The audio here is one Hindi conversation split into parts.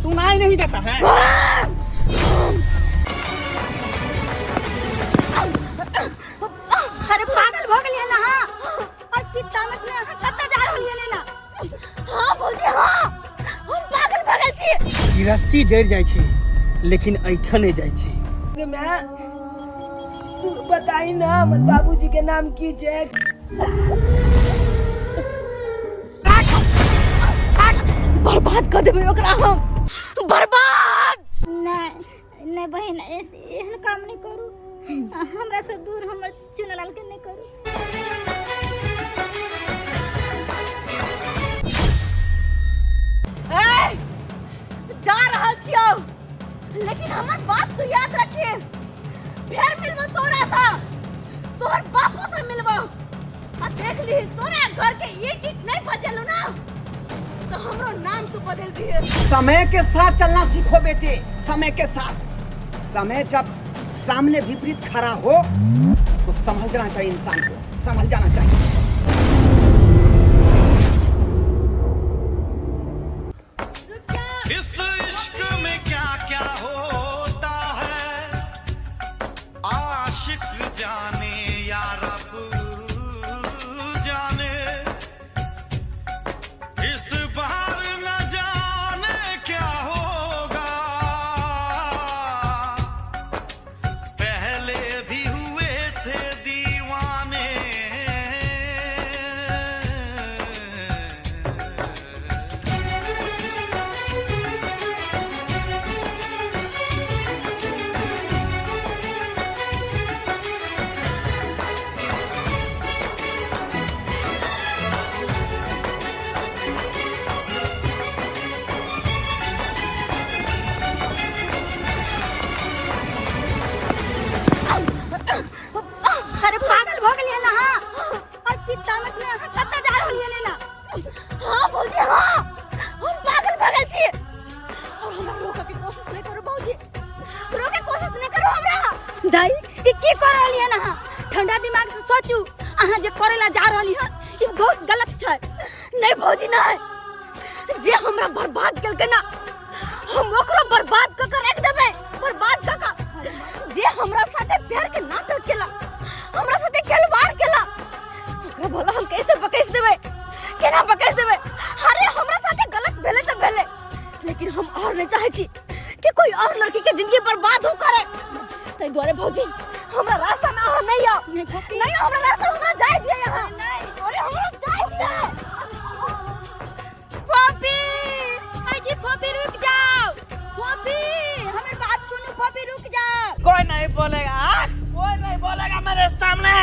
सुनाई नहीं देता है। अरे पागल हो गई है ना। हाँ और पिता मत में कत्ता जा रहल है ना। हाँ भौजी हाँ हम पागल भगल छी। ई रस्सी जड़ जाय छै लेकिन ऐठा नहीं जाय छै। मैं तू बताई ना हमर बाबूजी के नाम की छै। बर्बाद कर देबे ओकरा हम बर्बाद। नहीं बहन एहन काम नहीं करू। हमरा से दूर हमर चुनलाल के नहीं करू। ए जा रहल छियो लेकिन हमर बात तो याद रखिए। फेर मिलबो तोरा सा तोहर बापू से मिलबो। आ देख ली तोरा घर के ईट नहीं बदलू ना तो हमरो नाम तू बदल दिए। समय के साथ चलना सीखो बेटे, समय के साथ। समय जब सामने विपरीत खड़ा हो तो समझना चाहिए, इंसान को समझ जाना चाहिए। इस इश्क में क्या क्या होता है आशिक जाने या रब जाने। इस बार न जाने क्या होगा पहले भी हुए थे दीवाने। अरे पागल हो गई है ना। हाँ और पिता मत में कत्ता जा रहल है ना। हाँ भौजी हाँ हम पागल भगल छी। और हमरा रोके के कोशिश नहीं करो भौजी। रोके कोशिश नहीं करो हमरा। दाई ई की कर रहल है ना। ठंडा दिमाग से सोचू। अहाँ जे करेला जा रहल है ई बहुत गलत छै। नहीं भौजी नहीं जे हमरा बर्बाद केलकै ना हम ओकरो बर्बाद क के रख देबै। बर्बाद क के जे हमरा साथे प्यार के नाटक केला हमरा साथे खिलवाड़ केला ओकरा भला हम कैसे बकैस देबै केना बकैस देबै। अरे हमरा साथे गलत भेले त भेले लेकिन हम और नहीं चाहे छी कि कोई और लड़की के जिंदगी बर्बाद हो करे। तै द्वारे भौजी हमरा रास्ता में अहाँ नहीं आओ। नहीं हमरा रास्ता हमरा जाय दिया यहाँ। अरे हमरा जाय दिया। पपी अजी पपी रुक जाओ। पपी हमर बात सुनो। पपी रुक जाओ। कोई नहीं बोलेगा। कोई नहीं बोलेगा मेरे सामने।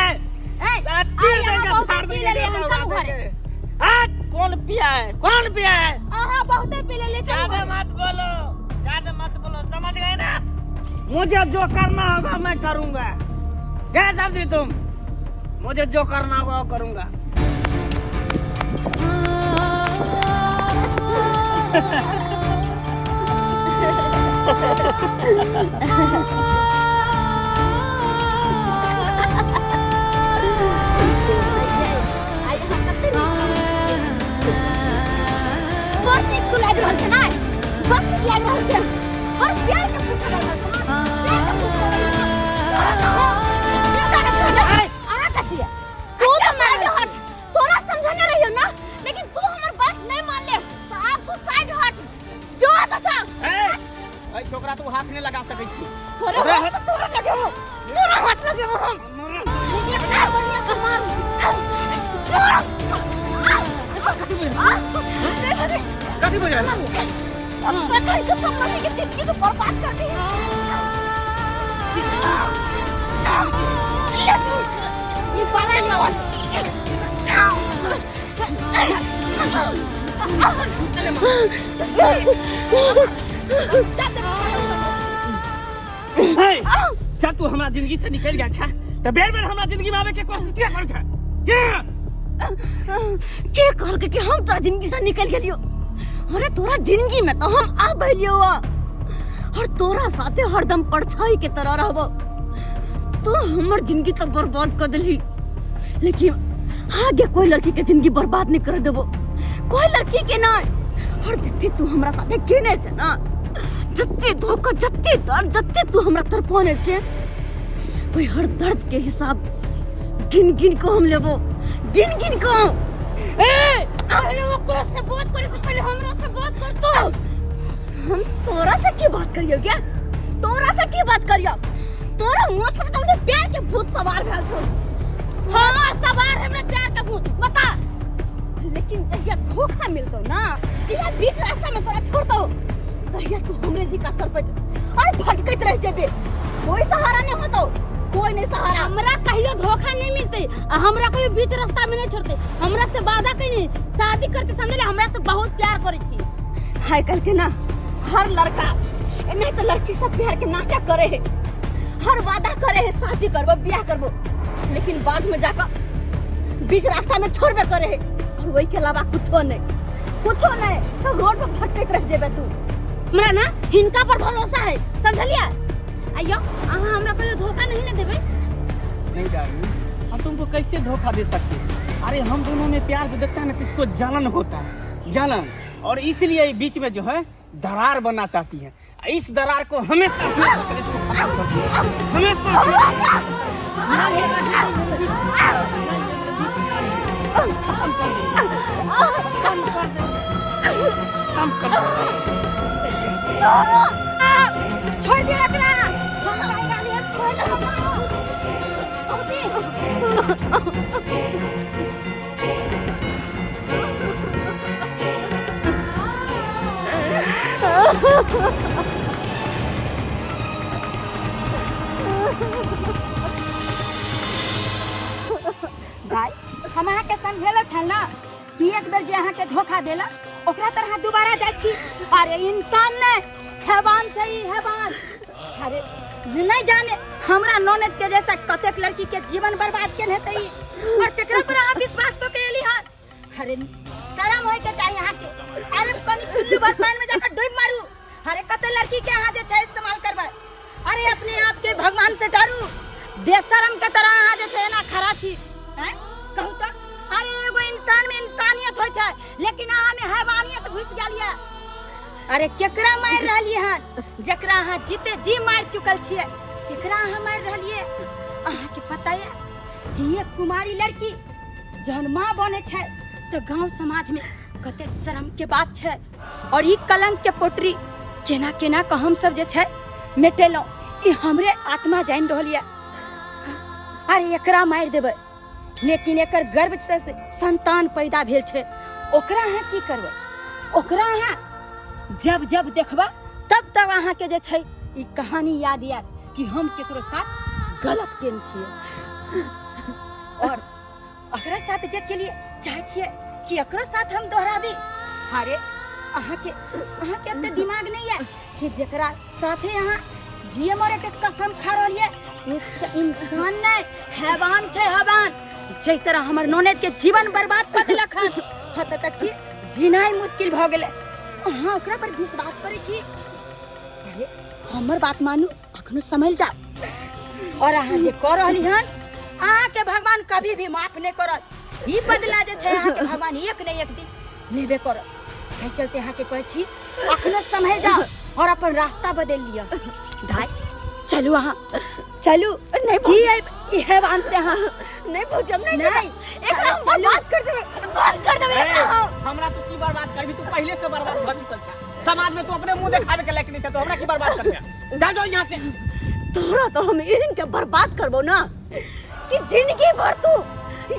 कौन पिया है? कौन पिया है? बहुत पी ले। ज्यादा मत बोलो, ज्यादा मत बोलो, समझ गए ना? मुझे जो करना होगा मैं करूंगा। क्या समझी तुम? मुझे जो करना होगा वो करूंगा। लग रहल छै ना। वक्त लग रहल छै और प्यार के पूछा लग रहल छै ना। आना कछिया तू तो साइड हट। तोरा समझने रहियो ना लेकिन तू हमर बात नहीं मान ले तो आप तू साइड हट जो तो सा। ए छोकरा तू हाथ नहीं लगा सकै छी। अरे हाथ तोरा लगे हो। तोरा हाथ लगे हो हम इतना बढ़िया से मार छोड़। कथी बजा रहा? पता है तो सपना की जिंदगी तो बर्बाद कर दी है। ले तू ये पागल ना हो। जब तू हमारा जिंदगी से निकल गया था तो बेर बेर हमारा जिंदगी में आवे के कोशिश क्या कर था? क्या कर के हम तोरा जिंदगी से निकल गेलियो। अरे तोरा जिंदगी में तो हम आ गइलियो और तोरा साथे हरदम परछाई के तरह रहबो। तो हमर जिंदगी तो बर्बाद कर देली लेकिन आगे कोई लड़की के जिंदगी बर्बाद नहीं कर देबो। कोई लड़की के ना और जत्ती तू हमरा साथे केने छे ना, जत्ती धोखा, जत्ती दर्द, जत्ती तू हमरा तरफोने छे, ओई हर दर्द के हिसाब गिन गिन को हम लेबो, गिन गिन को। ए पहले ओकरा से बात करे से पहले हमरा से बात कर तो। हम तोरा से की बात करियो क्या? तोरा से की बात करियो? तोरा मुंह पे तो मुझे प्यार के भूत सवार भेल छो। हां सवार हमरा प्यार के भूत, बता। लेकिन जहिया धोखा मिलतो ना, जहिया बीच रास्ता में तोरा छोड़तो, तहिया तू हमरे जी का तरफ और भटकत रह जेबे। कोई सहारा नहीं होतो, कोई नहीं सहारा। हमरा कहियो धोखा नहीं मिलते, हमरा कहियो बीच रास्ता में नहीं छोड़ते। हमरा से वादा कइने शादी करते समझले, हमरा से बहुत प्यार करे छी। हाय कल के ना हर लड़का नहीं तो लड़की सब प्यार के नाटक करे है, हर वादा करे है शादी करबो ब्याह करबो, लेकिन बाद में जाकर बीच रास्ता में छोड़बे करे है। और वही के अलावा कुछो नहीं तो रोड पर भटकत रह जेबे तू। हमरा ना हिनका पर भरोसा है, समझलिया? अयो अहाँ हमरा कोई धोखा नहीं ले देबे। नहीं डार्लिंग, हम तुमको कैसे धोखा दे सकते हैं? अरे हम दोनों में प्यार जो देखता है ना, किसको जलन होता है, जलन। और इसलिए बीच में जो है दरार बनना चाहती है। इस दरार को हमेशा छोड़ दिया अपना, हम रहेगा नहीं, छोड़ दो। भाई हम अहाँ के समझेलो छल ना कि एक बेर जे अहाँ के धोखा देला ओकरा तरह दोबारा जाइ छी। अरे इंसान ने हैवान छै, हैवान। अरे जे नहीं जाने हमरा ननद के जैसा कतेक लड़की के जीवन बर्बाद केन हेतै, और केकरा पर अहाँ विश्वास तो केली हन। अरे शर्म होय के चाहिए अहाँ के। अरे कनी चुल्लू भर पानी में जाकर डूब मारू। अरे कते लड़की के अहाँ जे छै इस्तेमाल करबै। अरे अपने आप के भगवान से डरू, बेशरम के तरह अहाँ जे छै ना खरा छी, हैं? कहू तो अरे एगो इंसान में इंसानियत होय छै, लेकिन अहाँ में हैवानियत घुस गेल ये। अरे केकरा मार रहली हन, जकरा अहाँ जीते जी मार चुकल छियै, केकरा अहाँ मार रहलिए? अहाँ के पता है कि एक कुमारी लड़की जहन माँ बने छै तो गांव समाज में कते शर्म के बात छै। और ई कलंक के पोटरी केना केना के हम सब जे छै मेटेलौ, ई हमरे आत्मा जान रहल ये। अरे एकरा मार देबै, लेकिन एकर गर्भ से संतान पैदा भेल छै, ओकरा अहाँ की करबै? ओकरा अहाँ जब जब देखबा तब तब अहाँ के जे छै ई कहानी याद आयत कि हम केकरो साथ गलत केन छियै। और एकरा साथ जे के लिए चाहे छियै कि एकरो साथ हम दोहराबी। अरे अहाँ के एते दिमाग नहीं है कि जेकरा साथे अहाँ जिए मरे के कसम खा रहलिए, इंसान नहीं हैवान छै, हैवान। जे तरह हमर ननद के जीवन बर्बाद कर देलक हन, हद तक कि जीनाइ मुश्किल भ गेलै। अहाँ ओकरा पर विश्वास करै छी? अरे हमर बात मानू, अखनो समझ जाओ। और अहाँ जे कह रहली हन, अहाँ के भगवान कभी भी माफ नहीं करत। ई बदला जे छै अहाँ के भगवान एक न एक दिन लेबे करत। एहि चलते अहाँ के कहै छी अखनो समझ जाओ और अपन रास्ता बदल लिया। भाई चलू, अहाँ चलू। नहीं की हैवान से अहाँ नहीं पूछब, नहीं एकरा हम बात कर देबे। हमरा तो की बर्बाद करबी? तू पहले से बर्बाद भ चुकल छ। समाज में तू अपने मुंह दिखावे के लायक नहीं छ, तो हमरा की बर्बाद करबे? जा यहां से। तोरा तो हम इहन के बर्बाद करबो ना कि जिंदगी भर तू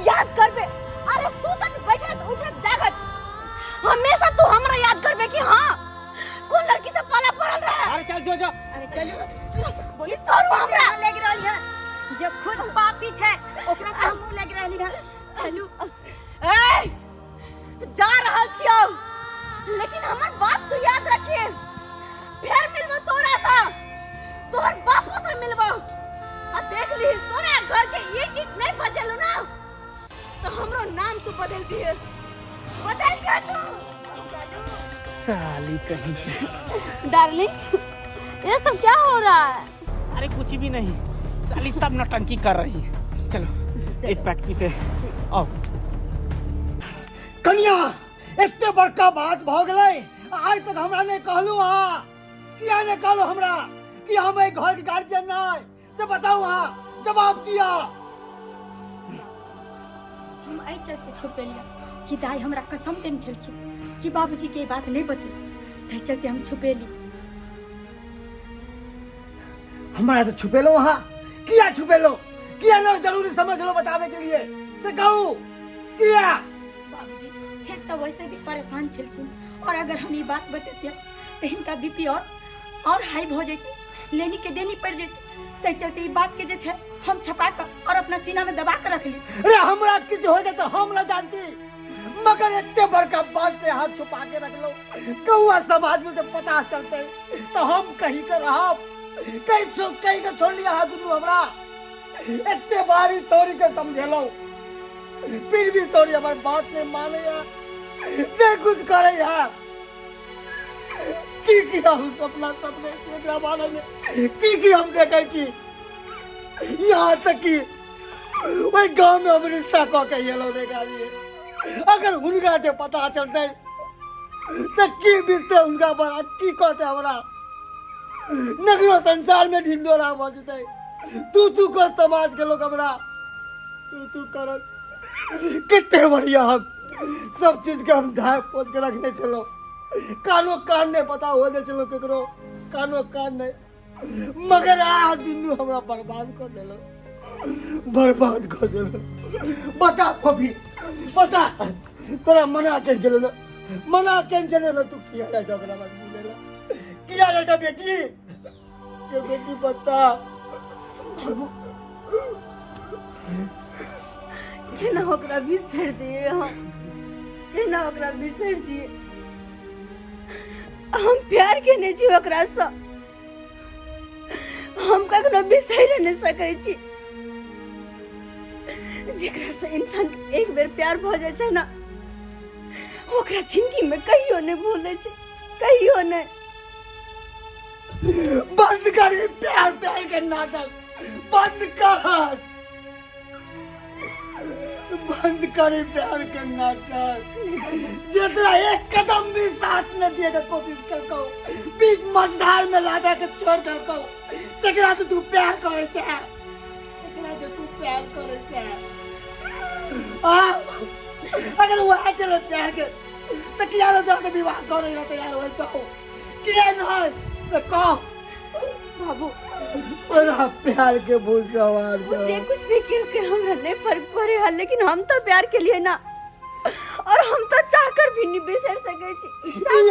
याद करबे। अरे सुतत बैठत उठत जागत हमेशा तू हमरा याद करबे कि हां कौन लड़की से पाला पड़ल रहे। अरे चल जो। अरे चलू, बोली तोरू हमरा लग रहल है, जे खुद पापी छै ओकरा से हम लग रहली है। चलू। ए जा रहल छियौ, लेकिन हमर बात तू याद रखिए। फिर मिलबो तोरा से, तोहर बापू से मिलबो। आ देख ली तोरे घर के ईट नहीं बदलू ना, तो हमरो नाम तू बदल दिए। बदल दिया तू। साली कहीं की। डार्लिंग ये सब क्या हो रहा है? अरे कुछ भी नहीं, साली सब नौटंकी कर रही है। चलो एक पैक पीते आओ। कन्या एते बड़का बात भ गेलै, आज तक हमरा नहीं कहलू हाँ, किया नहीं कहलू हमरा कि हम एक घर के गार्जियन नहीं से बताओ हाँ, जवाब दिया। हम आई चलते छुपे लिया कि दाई हमरा कसम देने छलखिन कि बाबूजी के बात नहीं बतू, तै चलते हम छुपे ली। हमारा तो छुपे लो वहाँ, किया छुपे लो, किया ना जरूरी समझ लो बतावे के लिए से कहूँ किया। बाबूजी हे तो वैसे भी परेशान छलखिन और अगर हम ये बात बतेतिया तो इनका बीपी और हाई हो जाती, लेनी के देनी पड़ जाती। तै चलते ये बात के जे छे हम छपा कर और अपना सीना में दबा कर रख ली। अरे हमरा किछ हो जाए तो हम ना जानती, मगर इतने बड़का बात से हाथ छुपा के रख लो, कौआ समाज में जब पता चलते तो हम कहीं का रहा, कहीं का छोड़ लिया हाथ दुनू हमरा। इतने बारी चोरी के समझे लो, फिर भी चोरी हमारी बात नहीं माने यार, नहीं कुछ करे यार। की हम अपना सपने की हम देखे छी, यहाँ तक कि वही गांव में हम रिश्ता कह के ये लोग देखा लिए, अगर उनका जो पता चलते तो की बीतते उनका बड़ा की कहते हमरा, नगरो संसार में ढिंडोरा बजते, तू कर समाज के लोग हमरा, तू कर कितने बढ़िया हम सब चीज के हम ढाई पोत के रखने चलो, कानो कान नहीं पता होने चलो केकरो, कानो कान नहीं, मगर आ दिनू हमरा बर्बाद कर देलो, बर्बाद कर देलो। बता पपी बता, तोरा मना के चलो ना, मना के चले ना, तू किया रे झगड़ा मत बोलेला, किया रे बेटी, ये बेटी बता। केना ओकरा बिसर जिए हम, केना ओकरा बिसर जिए, हम प्यार केने छी ओकरा से, हम कखनो बिसर नहीं सकै छी। जेकरा से इंसान के एक बेर प्यार भ जाय छै ना, ओकरा जिंदगी में कहियो नहीं भूले छै, कहियो नहीं। बंद कर ये प्यार प्यार के नाटक, बंद कर, बंद करे प्यार के नाटक। जितना एक कदम भी साथ न दिए के कोशिश करको, बीच मझधार में लादा के छोड़ देलको, तेकरा से तू प्यार करे छै, तेकरा से तू प्यार करे छै। अगर वो है चले प्यार के तो किया न जाके विवाह करे न तैयार हो जाओ, किया नहीं तो कहो बाबू बड़ा प्यार के भूल सवार दो। जे कुछ भी किल के हमरा नहीं फर्क पड़े है, लेकिन हम तो प्यार के लिए ना, और हम तो चाहकर भी नहीं बिसर सके छी।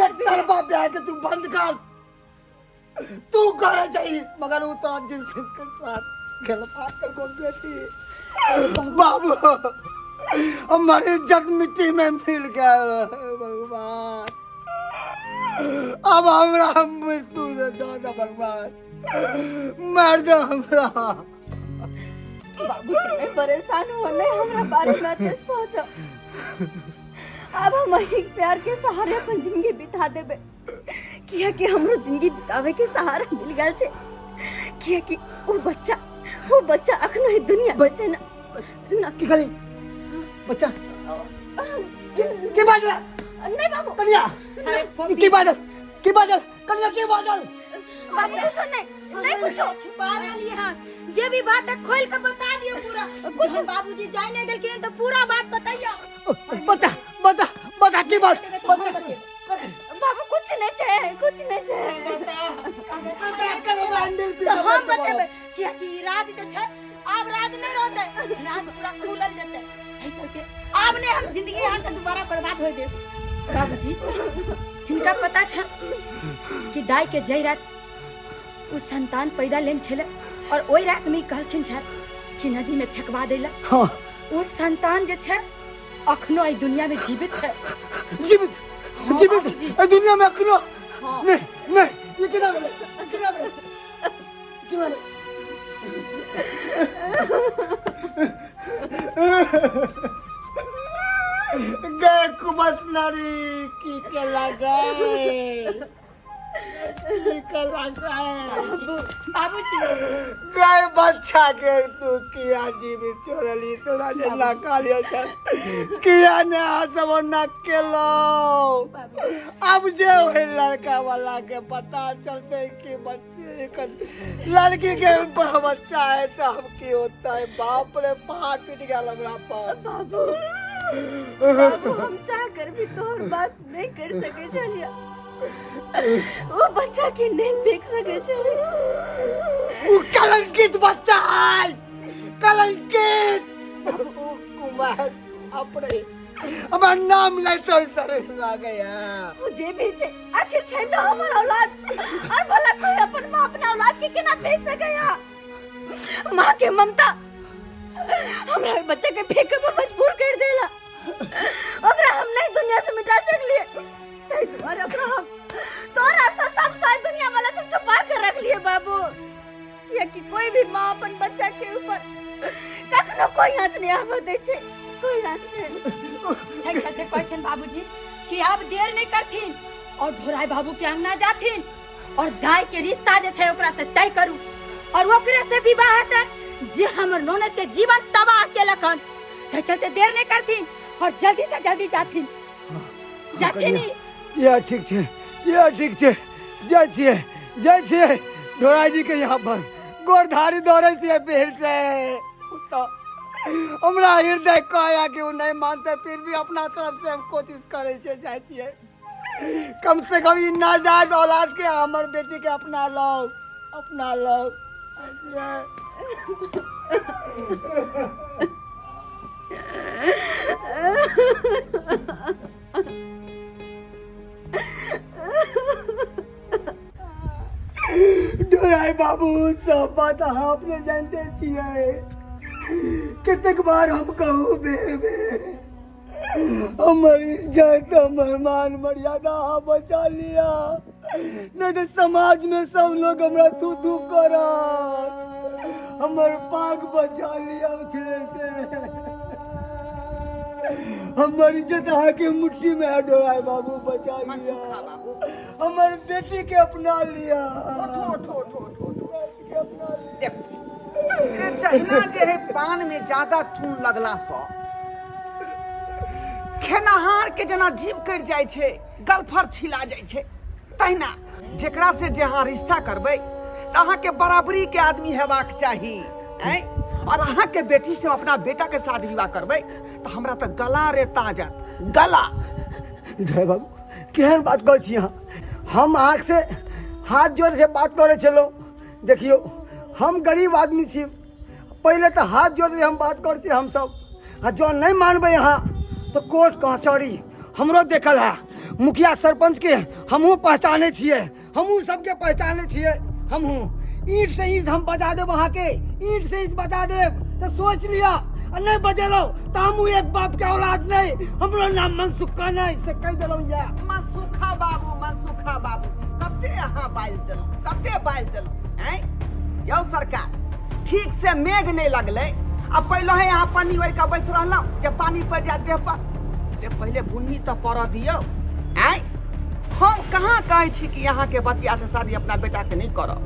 एक तरफा प्यार के तू बंद कर, तू करे चाहिए, मगर वो तो जिस के साथ गलत कर को बेटी बाबू हमारी इज्जत मिट्टी में मिल गया भगवान, अब हमरा मृत्यु से दो भगवान, मार दो हमरा। बाबू तुम्हें परेशान हो नहीं, हमरा बारे में तो सोचो। अब हम एक प्यार के सहारे अपन जिंदगी बिता देबे, किया कि हमरो जिंदगी बितावे के सहारा मिल गया छे, किया कि वो बच्चा अखनो ही दुनिया बचे ना की खाली बच्चा के बादल नहीं बाबू कन्या की बादल कन्या की बादल बाबू कुछ नहीं कुछ छुपा रही है, जे भी बात है खोल के बता दियो पूरा। कुछ बाबूजी जाने नहीं गेलखिन तो पूरा बात बताइयो। बता की बात बता। बाबू कुछ नहीं छे बता कर बैंडल पे हम बतेबे किया कि राज के छे, अब राज नहीं रहते, राज पूरा खुलल जते, है चल के अब ने हम जिंदगी यहाँ के दोबारा बर्बाद हो दे। बाबूजी इनका पता छे कि दाई के जय रात उस संतान पैदा लेन छले, और ओई रात में कहलखिन छे कि नदी में फेंकवा देला। हां उस संतान जे छे अखनो ई दुनिया में जीवित छे, जीवित दुनिया में अखनो नहीं ये किना भेले गए कुबत नारी की के लगाए निकल रहा है। बाबूजी गाय बच्चा के तू किया जीवित चोरली तोरा जे ना कालिया किया ने सब ना केलो। अब जे ओहे लड़का वाला के पता चलते कि बच्चे एक लड़की के ऊपर बच्चा है तो अब की होता है। बाप रे पहाड़ टूट गया हमरा पर। बाबू बाबू हम चाह कर भी तोहर बात नहीं कर सके चलिया। वो बच्चा के नहीं देख सके चलिया। वो कलंकित बच्चा है, कलंकित। कुमार अपने अब नाम ले तो सर आ गया। मुझे भी छे आखिर छे तो हमर औलाद और भला कोई अपन मां अपना औलाद के केना देख सकेया। मां के ममता हमरा बच्चा के फेंके पे मजबूर कर देला। ओकरा हम नहीं दुनिया से मिटा सकलिए। तै द्वारा हम तोरा से सब सारी दुनिया वाला से छुपा कर रख लिए बाबू। ये कि कोई भी मां अपन बच्चा के ऊपर कखनो कोई आंच नहीं आवा दे छे, कोई आंच नहीं। कहते क्वेश्चन बाबूजी कि अब देर नहीं करथिन और ढोराई बाबू के अंगना जाथिन और दाई के रिश्ता जे छै ओकरा से तय करू और ओकरे से विवाह हेतै जे हमर ननद के जीवन तबाह केलकन। तै चलते देर नहीं करथिन और जल्दी से जल्दी जाथिन। जाथिन यह ठीक छे, यह ठीक छे। जय छिए ढोराई जी के यहाँ पर गोरधारी दौड़े छे पेड़ से। तो हमरा हृदय कहया कि वो नहीं मानते, फिर भी अपना तरफ से हम कोशिश करे छे जाती है। कम से कम इ नाजायज औलाद के हमर बेटी के अपना लो, अपना लो। ढोराई बाबू सब बात आपने जानते छिए। कितक बार हम कहू बेर बेर हमारी इज्जत हमर मान मर्यादा बचा लिया, नहीं तो समाज में सब लोग हमरा तू तू करा। हमर पाग बचा लिया उछले से। हमर इज्जत आके मुट्ठी में है। ढोराई बाबू बचा लिया, हमर बेटी के अपना लिया। जहिना जे है पान में ज्यादा चून लगला सो खेनहार के जना जीव कर जाय छे, गलफर छिला जाय छे। तहिना जेकरा से जे अहाँ रिश्ता करबै त अहाँ के बराबरी के आदमी हेबाक चाही। और अहाँ के बेटी से अपना बेटा के शादी विवाह करबै त हमरा त गला रे ताजत गला। ढोराई बाबू केहन बात कर छी अहाँ? हम आँख से हाथ जोड़ से बात करे चलो। देखियो हम गरीब आदमी छी, पहले तो हाथ जोड़ से हम बात कर छी। हम सब जो नहीं मानबे यहाँ तो कोर्ट कचहरी हमरो देखल है। मुखिया सरपंच के हमहू पहचाने छिए, हमहू सबके पहचाने छिए। हमहू ईंट से ईंट हम बजा देब, वहाँ के ईंट से ईंट बजा देब। तो सोच लिया और नहीं बजेलो तो हमहू एक बाप के औलाद नहीं। हमरो नाम मनसुखा नहीं से कह देलो। या मनसुखा बाबू कते अहाँ बाइल देलो, कते बाइल देलो हैं? यौ सरकार ठीक से मेघ नहीं लगले, अब पहले है यहाँ पानी ओर का बैस रहलौ। जब पानी पड़ जाए देह पर ते पहले बुन्नी तो पड़ दियो। हैं हम कहाँ कहे छी कि यहाँ के बचिया से शादी अपना बेटा के नहीं करो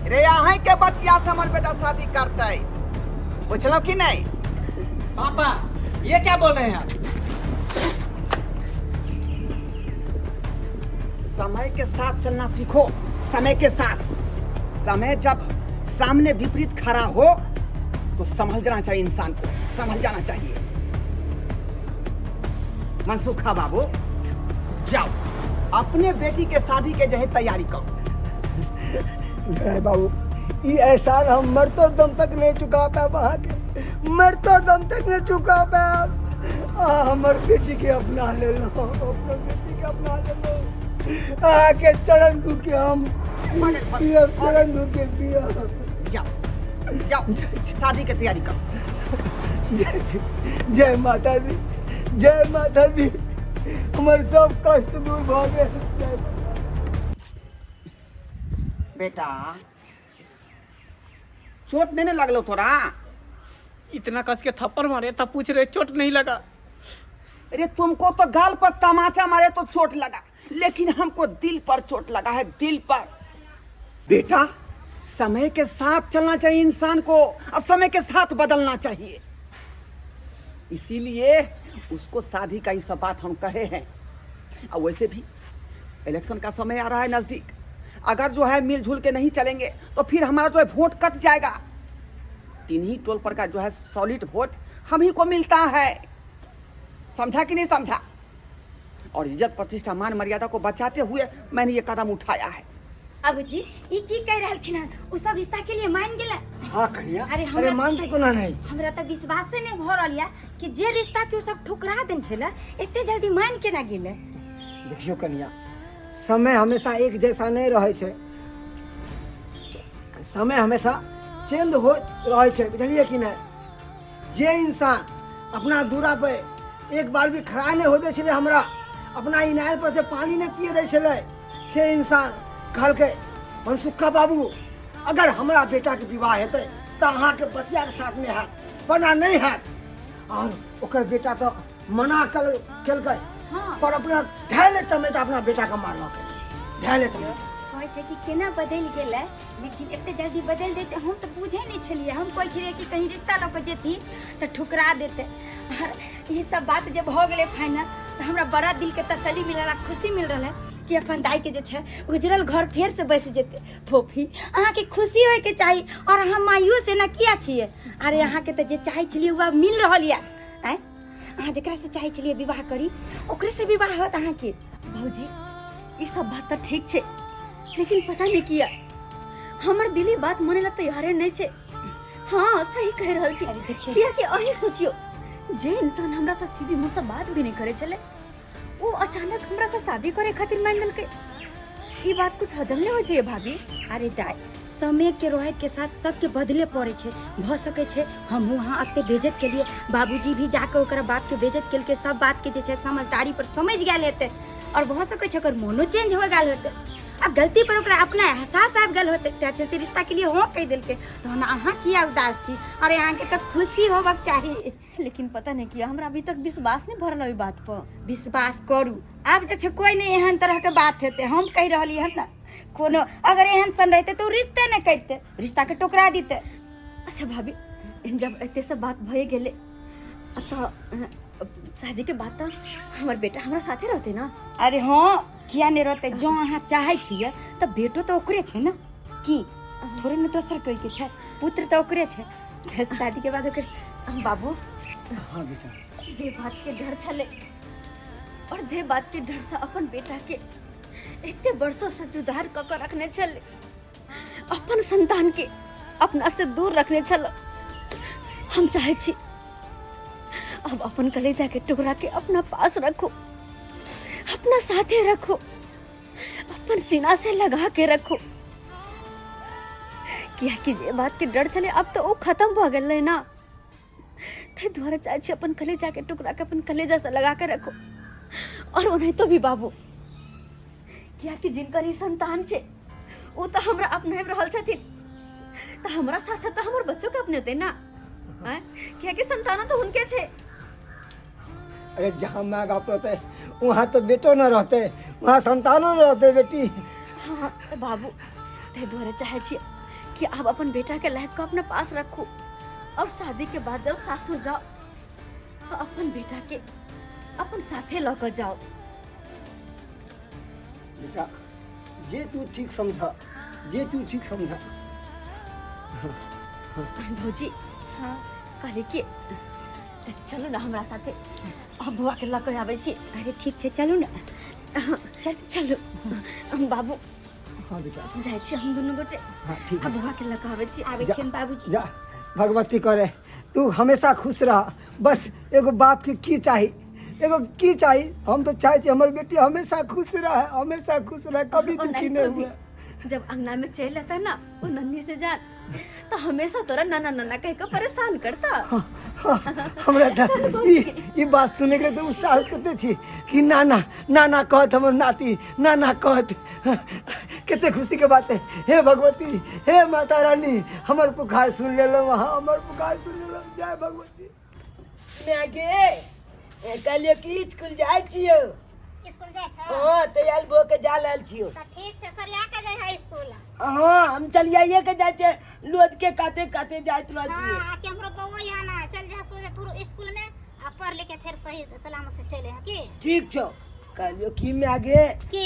रे। यहाँ के बचिया से हमार बेटा शादी करते बुझलो कि नहीं? पापा ये क्या बोल रहे हैं आप? समय के साथ चलना सीखो, समय के साथ। समय जब सामने विपरीत खड़ा हो तो संभल जाना चाहिए, इंसान को संभल जाना चाहिए। मनसुखा बाबू जाओ अपने बेटी के शादी के जहे तैयारी करो। बाबू ये एहसान हम मरतो दम तक नहीं चुका पाए, वहाँ के मरतो दम तक नहीं चुका पाए। हमार बेटी के अपना ले लो, अपने बेटी के अपना ले लो। आके चरण दुखे हम पिया, चरण दुखे पिया। जाओ शादी की तैयारी करो। जय माता दी, जय माता दी। हमारे सब कष्ट दूर हो गए। बेटा चोट नहीं लगलो थोड़ा? इतना कस के थप्पड़ मारे तब पूछ रहे चोट नहीं लगा। अरे तुमको तो गाल पर तमाचा मारे तो चोट लगा, लेकिन हमको दिल पर चोट लगा है, दिल पर। बेटा, समय के साथ चलना चाहिए इंसान को और समय के साथ बदलना चाहिए। इसीलिए उसको शादी का ही सब बात हम कहे हैं। और वैसे भी इलेक्शन का समय आ रहा है नजदीक। अगर जो है मिलजुल के नहीं चलेंगे तो फिर हमारा जो है वोट कट जाएगा। तीन ही टोल पर का जो है सॉलिड वोट हम ही को मिलता है। समझा कि नहीं समझा? और इज्जत प्रतिष्ठा मान मर्यादा को बचाते हुए मैंने ये कदम उठाया है। बाबूजी ये की कह रहलखिन हन? उ सब रिश्ता के लिए मान गेला? हाँ कन्या, अरे अरे मानते कोना नहीं। हमरा त विश्वास नहीं भ रहल या कि जे रिश्ता के उ सब ठुकरा देन छला एते जल्दी मान के ना गेले। देखियो कन्या, समय हमेशा एक जैसा नहीं रहे छे। समय हमेशा चेंज हो रहे छे, बुझलिए कि नहीं? जे इंसान अपना दूरा पे एक बार भी खड़ा नहीं होते छले, हमरा अपना इनार पर से पानी नहीं पिए दे छले, से इंसान कहल के मनसुखा बाबू अगर हमरा बेटा के विवाह हेते तो अहाँ के बचिया के साथ में है, वरना नहीं है। और ओकर बेटा तो मना कल के हाँ। पर अपना धैर्य चमेट अपना बेटा का मारलक, धैर्य चमेट। कहै छै कि केना बदल गेलै, लेकिन एते जल्दी बदल देते हम तो बुझे नहीं छलिए। हम कहै छलिए कि कहीं रिश्ता लऽ के जेती तो ठुकरा देते। ये सब बात जब हो गेलै फाइनल तो हमरा बड़ा दिल के तसल्ली मिलल, खुशी मिल रहल है कि अपन दाई के जे छै उजरल घर फेर से बस जेते। फोफी अहाँ के खुशी होय के चाहिए और अहाँ मायूस है ना किया छिए? अरे अहाँ के तो जे चाहे छलिए वह मिल रहल या। आय अहाँ जकरा से चाहे छलिए विवाह करी ओकरे से विवाह होत अहाँ के। भौजी ये सब बात तो ठीक छे, लेकिन पता नहीं किया हमर दिली बात माने ला तैयारे नहीं छे। हाँ सही कह रहल छी। किया कि अही सोचियो जे इंसान हमरा से सीधी मुंह से बात भी नहीं करे चले, वो अचानक हमरा से शादी करे खातिर मान लेलके। ई बात कुछ हजम नहीं हो छे भाभी। अरे दाई समय के रोहित के साथ सबके बदले पड़े छे। भ सके छे हम वहाँ अते बेइज्जत के लिए बाबूजी भी जाके ओकरा बाप के बेइज्जत केल के सब बात के जे छे समझदारी पर समझ गेल हेते और भ सके छे ओकर मोनो चेंज हो गेल हेते। अब गलती पर ओकरा अपना एहसास आबि गेल होते त्या चलते रिश्ता के लिए हो कह देलके। तो हम अहाँ किया उदास छी? अरे अहाँ के तो खुशी होबक चाहिए। लेकिन पता नहीं किया हमरा अभी तक विश्वास नहीं भरल ई बात पर। विश्वास करू, आब जे छे कोई नहीं एहन तरह के बात हेते। हम कह रहली हन ना कोनो अगर एहन सन रहते तो रिश्ते न करते, रिश्ता के टुकड़ा देते। अच्छा भाभी जब एते सब बात भए गेले तो शादी के बाद तो हमर बेटा हमरा साथे रहते ना? अरे हाँ किया नहीं रहते? जो अहाँ चाहे छिए तो बेटो तो ओकरे छे ना, की थोड़े न दोसर कोई के छे? पुत्र तो ओकरे छे। शादी के बाद ओकरे बाबू हाँ बेटा, जे बात के डर छले और जे बात के डर से अपन बेटा के इतने वर्षों से जुदार क रखने चले, अपन संतान के अपना से दूर रखने चल, हम चाहे छी अब अपन कलेजा के टुकड़ा के अपना पास रखो, अपना साथे रखो, अपन सीना से लगा के रखो। किया कि जे बात के डर चले अब तो वो खत्म हो गए ना। ते द्वारा चाहे छी अपन कलेजा के टुकड़ा के अपन कलेजा से लगा के रखो। और उन्हें तो भी बाबू किया कि जिनकर ही संतान छे वो तो हमरा अपने रहल छथिन, तो हमरा साथ साथ तो हमर बच्चों के अपने होते ना। किया कि संतान तो उनके छे। अरे जहाँ माँ बाप रहते वहाँ तो बेटो न रहते, वहाँ संतानों न रहते बेटी। हाँ तो बाबू ते द्वारा चाहे छी कि आप अपन बेटा के लाइफ को अपने पास रखो और शादी के बाद जब सासुर जाओ तो अपन बेटा के अपन साथे लेकर जाओ। बेटा जे तू ठीक समझा, जे तू ठीक समझा। भौजी हाँ कहले कि चलो ना हमरा साथे अब बुआ के लेकर आबै छी। अरे ठीक छे चलू ना। चल चलो बाबू हाँ बेटा जाय छी हम दोनों गोटे। हाँ ठीक अब है, बुआ के लेकर आबै छी। आबै जा- छियन बाबूजी। जा भगवती करे तू हमेशा खुश रह। बस एगो बाप के की चाहिए, एगो की चाहिए? हम तो चाहे हमारी बेटी हमेशा खुश रहे, हमेशा खुश रहे, कभी और दुखी नहीं नहीं तो भी हुए। जब अंगना में चल लेता ना वो नन्ही से जान तो हमेशा तोरा नाना नाना कह के परेशान करता। हमरा तो ये बात सुने के लिए तो उत्साह करते छी कि नाना नाना कहत हमर नाती, नाना कहत। कितने खुशी के बात है। हे भगवती, हे माता रानी, हमर पुकार सुन ले लो, वहाँ हमर पुकार सुन ले लो। जय भगवती। कलियो की स्कूल जाय छियो? स्कूल आगे छ हां तैयार भो के जा रहल छियो त ठीक छै सरिया के जाय है स्कूल हां हम चलिए के जाय छै लोद के काते काते जाइत रह छियै हां केमरो बउआ यहाँ ना चल जा सो तू स्कूल में आ पढ़ लिख के फिर सही सलामत से चले हैं की ठीक छौ कालियो की में आगे की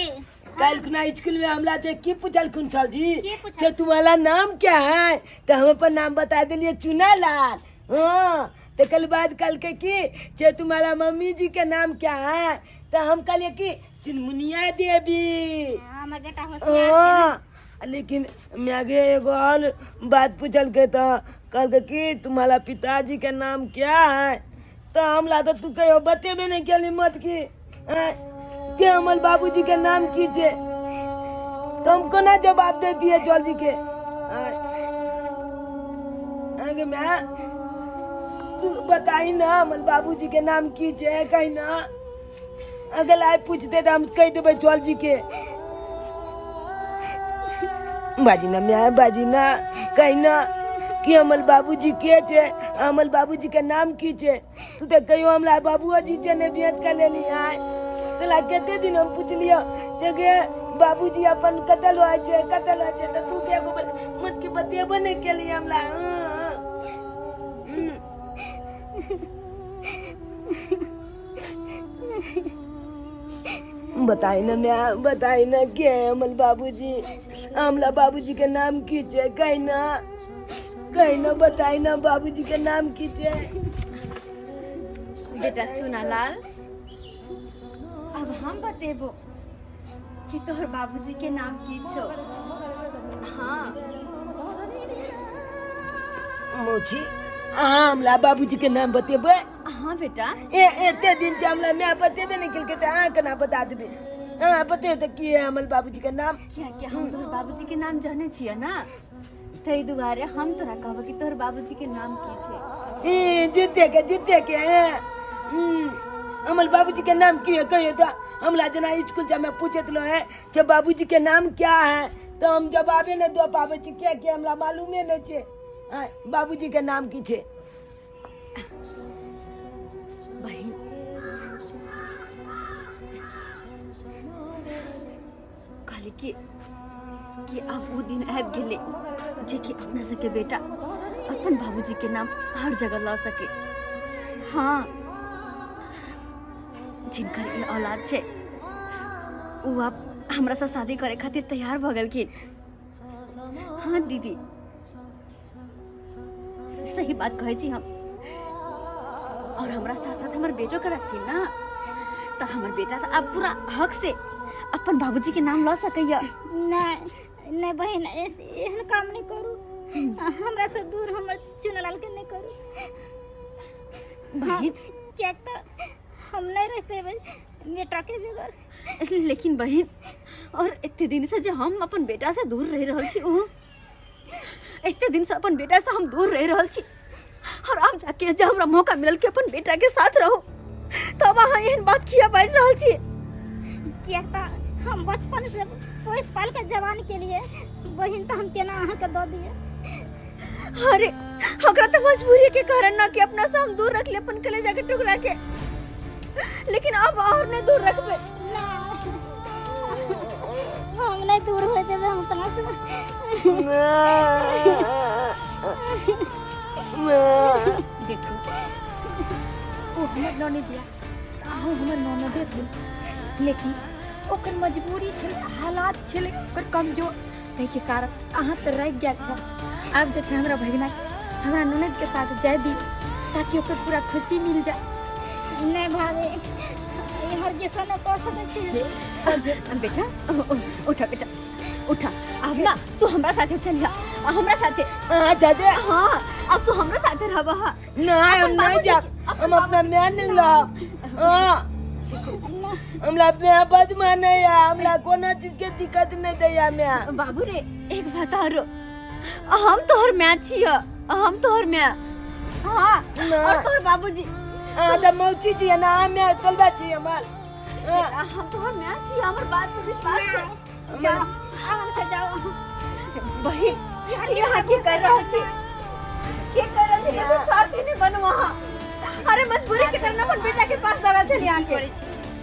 कल खुना स्कूल में हमला से की पूछल कुन सर जी की पूछल? जे तुम्हारा नाम क्या है तो हम अपन नाम बता दिलिए चुनालाल हाँ तो कल बाद कल के की जे तुम्हारा मम्मी जी के नाम क्या है तो हम कहलिए कि चुनमुनिया देवी हमर बेटा होशियार छै हाँ लेकिन मैं आगे एगो और बात पूछल के तो कल के कि तुम्हारा पिताजी के नाम क्या है तो हमला तो तू कहो बतेबे नहीं केली मत की के हमल बाबूजी के नाम की छे तो हमको ना जवाब देती है जॉल जी के आगे मैं तू बताई ना हमल बाबूजी के नाम की छे कहीं ना अगर आए पूछते तो हम कह देबे जॉल जी के बाजी ना मैं बाजी ना कहीं ना कि हमल बाबूजी के छे हमल बाबूजी के नाम की छे तू तो कहियो हमरा बाबूआ जी छे ने बियाह कर लेली आय चला केते दिन हम पूछ लियो जगे बाबूजी अपन कतल होय छे तो तू के मत के बतेबो नहीं के लिए हमरा बताई ना मैं बताई ना के हमल बाबूजी हमला बाबूजी के नाम की छे कहीं ना बताई ना बाबूजी के नाम की छे बेटा चुनालाल अब हम बतेबो कि तोहर बाबूजी के नाम की छो हाँ मोची हमला बाबूजी के नाम बतेबे हाँ बेटा एते दिन से हमला मैं बतेबे नहीं केलके त अहाँ केना बता देबे बते तो की है हमल बाबूजी के नाम क्या क्या हम तोहर बाबूजी के नाम जाने छियै ना तै दुआरे हम तोरा कहबो कि तोहर बाबूजी के नाम की छै जीते के हमल बाबूजी के नाम की है कहियो तो हमला जना स्कूल जा में पूछत लो है जे बाबूजी के नाम क्या है तो हम जवाबे नहीं दे पावे छी के हमरा मालूमे नहीं छे बाबूजी के नाम की छे बहन कहली कि अब वो दिन आबि गेले जे कि अपना सके बेटा अपन बाबूजी के नाम हर जगह ला सके हाँ जिनकर ये औलाद छे वो अब हमरा से शादी करे खातिर तैयार भ गेलखिन हाँ दीदी सही बात कहे छी हम और हमरा साथ साथ हमर बेटो के रखथिन ना तो हमर बेटा तो अब पूरा हक से अपन बाबूजी के नाम ला सकैया नहीं बहन एहन काम नहीं करू हमरा से दूर हमर चुनालाल के नहीं करू बहन क्या तो हम नहीं रह पेबे बेटा के बगैर लेकिन बहन और इतने दिन से जो हम अपन बेटा से दूर रह रहल छी इतने दिन से अपन बेटा से हम दूर रह रहल छी और अब जाके जब हमरा मौका मिलल कि अपन बेटा के साथ रहो तब अहाँ एहन बात किया बाज रहल छी क्या तो हम बचपन से पोस पाल के जवान के लिए बहन तो हम केना अहाँ के दे दिए अरे ओकरा तो मजबूरी के कारण ना कि अपना से हम दूर रख ले अपन कलेजा के टुकड़ा के लेकिन अब और नहीं दूर रखबे हम नहीं दूर हो जाबे हम तना से देखो ओ हमर नौने दिया आहू हमर नौने देख लेकिन ओकर मजबूरी छल हालात छल ओकर कमजोर तै के कारण अहाँ त रह गया छ अब जे छै हमरा भगना हमरा ननद के साथ जाय दी ताकि ओकर पूरा खुशी मिल जाए नहीं भाभी ये हर जैसा में कह सके छी बेटा उठा बेटा उठा अब ना तू हमरा साथे चलिया हमरा साथे जादे हाँ अब तू हमरा साथे रहबा नहीं हम नहीं जा हम अपना मैं नहीं ला हमरा मैं बद माने या हमरा कोनो चीज के दिक्कत नहीं दे या मैं बाबू रे एक बता रो हम तोहर मैं छिय हम तोहर मैं हाँ और तोहर बाबूजी तो मौची जी ना मैं तलबा छी हमार हम तोहर मैं छिय हमर बात पे विश्वास कर जाओ आराम से जाओ बहिन यहाँ की कर रहा छी के कर रहा छी स्वार्थी नहीं बनवा अरे मजबूरी के करना अपन बेटा के पास दगा चली आके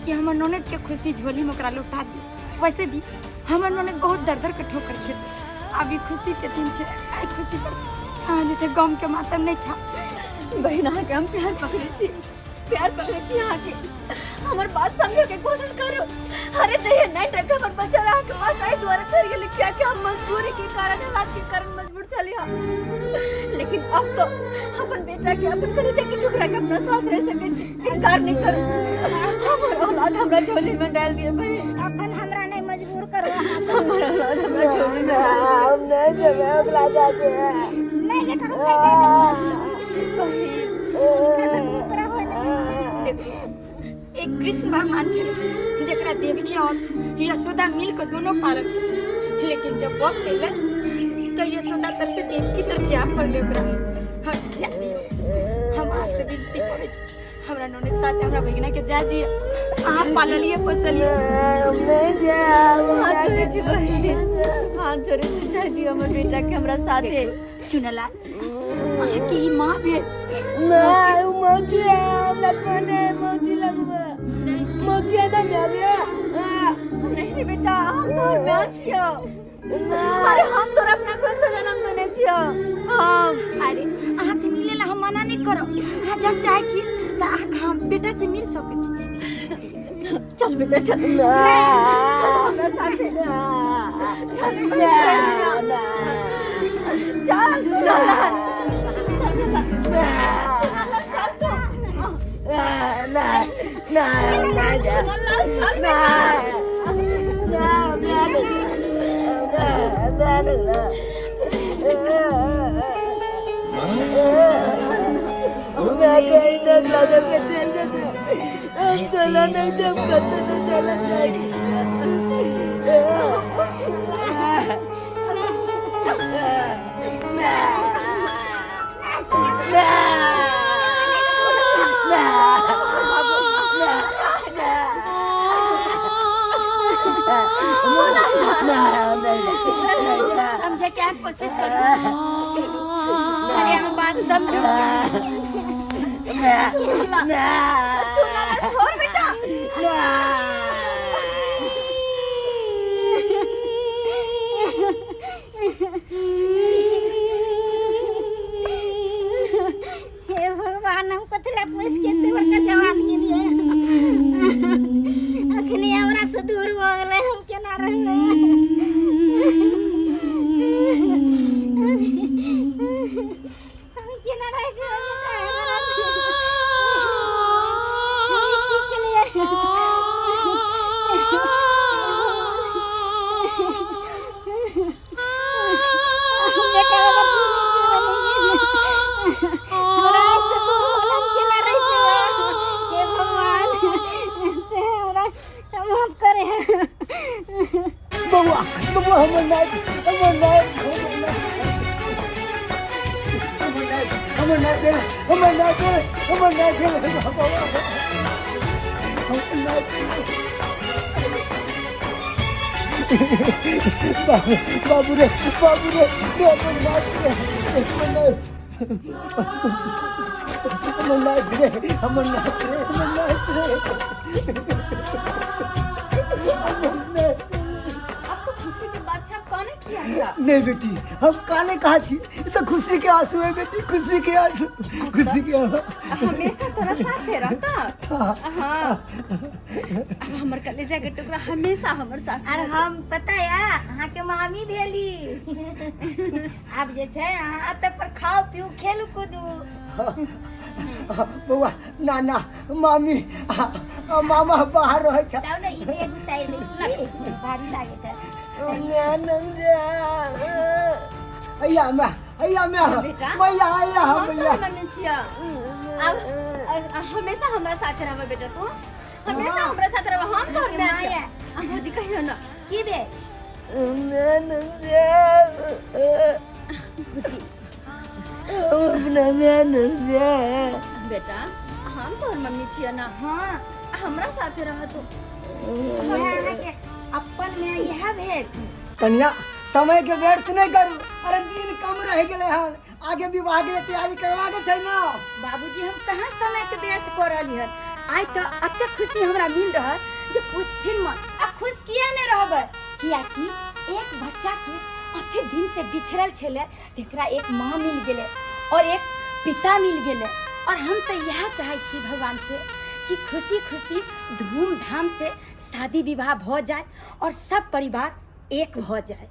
कि हमर ननद के खुशी झोली में ओकरा लुटा दी। वैसे भी हमर ननद बहुत दर के ठोकर खेत। अभी खुशी के दिन छे, आई खुशी पर जे छे गम के मातम नहीं छा। बहन अहाँ के हम प्यार पकड़े छी, प्यार पकड़े छी अहाँ के। हमर बात समझे के कोशिश करो। अरे चाहिए नहीं टक हमर बच्चा रहा के पास आई द्वारा कर गेल क्या क्या हम मजबूरी के कारण हालात के कारण मजबूर चली हम। लेकिन अब तो अपन बेटा के अपन कलेजा के टुकड़ा के अपना साथ रह सके इनकार नहीं कर। हमर औलाद हमरा झोली में डाल दिए बहन। अपन हमरा नहीं मजबूर करो। हमर औलाद हमरा झोली में हम नहीं जमे अगला जाते हैं। नहीं बेटा एक कृष्ण भगवान छे जकरा देवकी और यशोदा मिल के दोनों पालन। लेकिन जब वक्त अइले तो यशोदा तर से देवकी तर जा पड़ले ओकरा। हम जा हमरा से विनती करे छी, हमरा ननद साथ हमरा भगिना के जा दिए। आप पागलिए पोसलिए। नहीं जाओ हाथ जोड़े छी बहन, हाथ जोड़े छी जा दियो हमर बेटा के हमरा साथे। चुनला की मां भी नहीं मौजी हमरा कोने मौजी लगबे मौजी ना जाबे। नहीं बेटा हम तोर मां छियो। अरे हम तोर अपना कोख से जन्म देने छियो हम। अरे अहाँ के मिले ला हम मना नहीं करो। हाँ जब चाहे छी त अहाँ हम बेटा से मिल सके छी। चल बेटा चल ना हमरा साथे ना चल ना चल सुना चल बेटा ना ना ना जा ना ना मैं कहीं तक लगा के चल जाता हम चला नहीं जब करते तो चला नहीं। समझे क्या कोशिश करो। अरे हम बात समझो। छोड़ बेटा हे भगवान हम कथला पूछ के ते बड़का जवान के लिए अखनी हमरा से दूर हो गेले हम केना रहले। हम केना रह गए की के लिए बेटा बबुआ बबुआ हमर नाक बाबू रे हमर नहीं बेटी हम काले कहा छी तो खुशी के आंसू है बेटी, खुशी के आंसू, खुशी के हमेशा तोरा साथे रहता। हाँ हमर कलेजा के टुकड़ा हमेशा हमर साथ। अरे हम पता है अहाँ के मामी भेली। अब जे छै अहाँ तक पर खाओ पियो खेलू कूदू। बउआ नाना मामी मामा बाहर रहे छ। तब ना ई एक उतार दे भारी लागे छै। अय्या मैं बेटा मैया आया हम भैया तो मम्मी छिया। अब हमेशा हमरा साथ रहबे बेटा, तू हमेशा हमरा साथ रहबे। हम तोर में छिया। भौजी कहियो ना की बे बेटा हम तोर मम्मी छिया ना। हां हमरा साथ रह तू। अहाँ के अपन में यह भेल कन्या समय के व्यर्थ नहीं करू। अरे दिन कम रह गेले हन, आगे विवाह के तैयारी करवा के छै ना। बाबूजी हम कहाँ समय के व्यर्थ कर रहली हन। आज तो अत्ते खुशी हमरा मिल रहा जो पूछथिन मन आ खुश किया नहीं रहबे किया कि एक बच्चा के अत्ते दिन से बिछड़ल छले तेकरा एक माँ मिल गेले और एक पिता मिल गेले और हम तो यह चाहे छी भगवान से कि खुशी खुशी धूमधाम से शादी विवाह हो जाए और सब परिवार एक हो जाए।